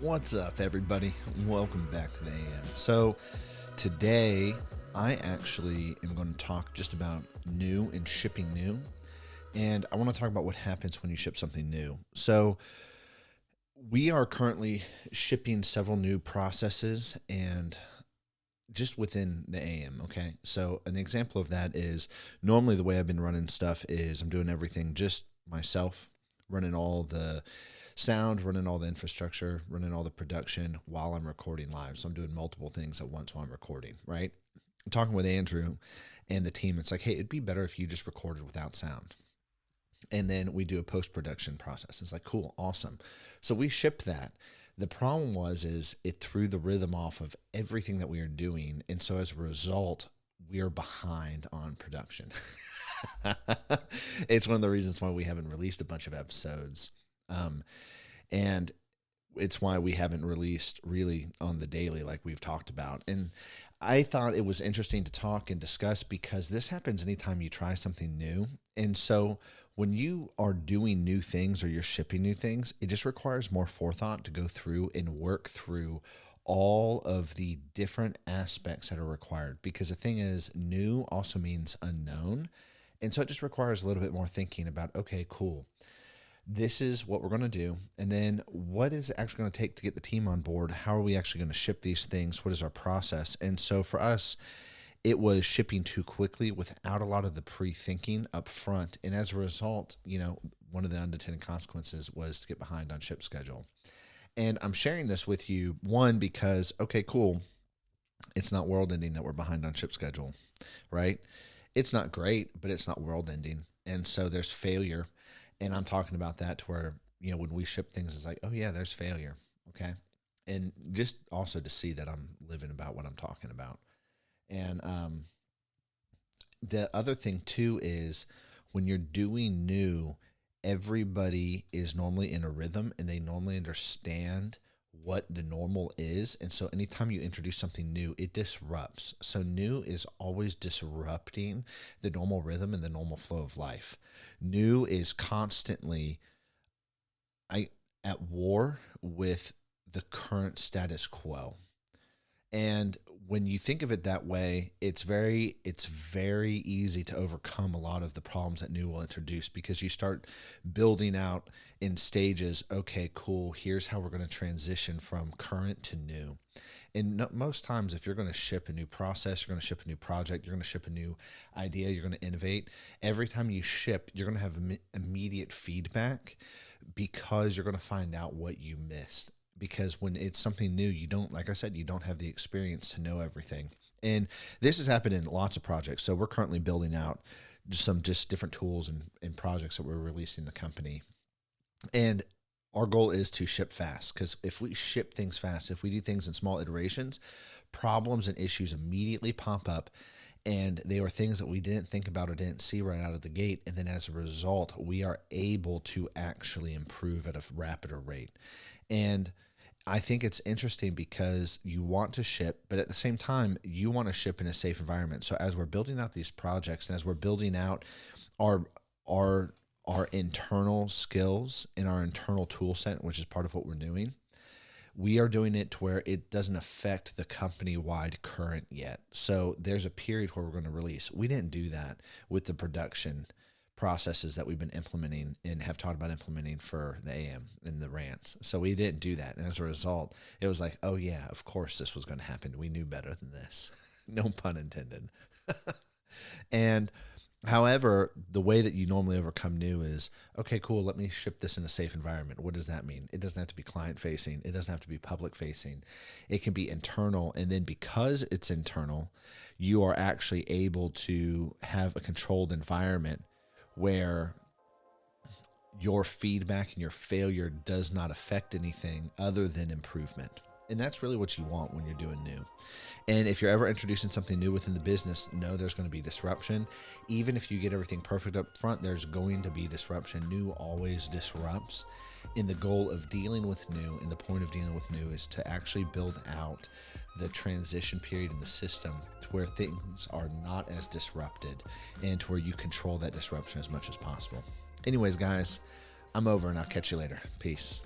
What's up, everybody? Welcome back to the AM. So today I actually am going to talk just about new and shipping new, and I want to talk about what happens when you ship something new. So we are currently shipping several new processes and just within the AM. Okay. So an example of that is normally the way I've been running stuff is I'm doing everything just myself, running all the sound, running all the infrastructure, running all the production while I'm recording live. So I'm doing multiple things at once while I'm recording, right? I'm talking with Andrew and the team. It's like, hey, it'd be better if you just recorded without sound. And then we do a post-production process. It's like, cool, awesome. So we shipped that. The problem is it threw the rhythm off of everything that we are doing. And so as a result, we are behind on production. It's one of the reasons why we haven't released a bunch of episodes. And it's why we haven't released really on the daily like we've talked about. And I thought it was interesting to talk and discuss because this happens anytime you try something new. And so when you are doing new things or you're shipping new things, it just requires more forethought to go through and work through all of the different aspects that are required. Because the thing is, new also means unknown. And so it just requires a little bit more thinking about, okay, cool. This is what we're going to do. And then what is it actually going to take to get the team on board? How are we actually going to ship these things? What is our process? And so for us, it was shipping too quickly without a lot of the pre-thinking up front. And as a result, one of the unintended consequences was to get behind on ship schedule. And I'm sharing this with you, one, because, okay, cool. It's not world ending that we're behind on ship schedule, right? It's not great, but it's not world ending. And so there's failure. And I'm talking about that to where, when we ship things, it's like, oh yeah, there's failure. Okay. And just also to see that I'm living about what I'm talking about. And the other thing too is when you're doing new, everybody is normally in a rhythm and they normally understand what the normal is. And so anytime you introduce something new, it disrupts. So new is always disrupting the normal rhythm and the normal flow of life. New is constantly at war with the current status quo. And when you think of it that way, it's very easy to overcome a lot of the problems that new will introduce because you start building out in stages. Okay, cool. Here's how we're going to transition from current to new. And most times, if you're going to ship a new process, you're going to ship a new project, you're going to ship a new idea, you're going to innovate. Every time you ship, you're going to have immediate feedback because you're going to find out what you missed. Because when it's something new, you don't have the experience to know everything. And this has happened in lots of projects. So we're currently building out some different tools and projects that we're releasing in the company. And our goal is to ship fast, because if we ship things fast, if we do things in small iterations, problems and issues immediately pop up. And they were things that we didn't think about or didn't see right out of the gate. And then as a result, we are able to actually improve at a rapider rate. And I think it's interesting because you want to ship, but at the same time, you want to ship in a safe environment. So as we're building out these projects and as we're building out our internal skills and our internal tool set, which is part of what we're doing, we are doing it to where it doesn't affect the company-wide current yet. So there's a period where we're going to release. We didn't do that with the production processes that we've been implementing and have talked about implementing for the AM and the rants. So we didn't do that. And as a result, it was like, oh yeah, of course this was going to happen. We knew better than this. No pun intended. And however, the way that you normally overcome new is, okay, cool, let me ship this in a safe environment. What does that mean? It doesn't have to be client facing. It doesn't have to be public facing. It can be internal. And then because it's internal, you are actually able to have a controlled environment where your feedback and your failure does not affect anything other than improvement. And that's really what you want when you're doing new. And if you're ever introducing something new within the business, know there's going to be disruption. Even if you get everything perfect up front, there's going to be disruption. New always disrupts. And the goal of dealing with new and the point of dealing with new is to actually build out the transition period in the system to where things are not as disrupted and to where you control that disruption as much as possible. Anyways, guys, I'm over and I'll catch you later. Peace.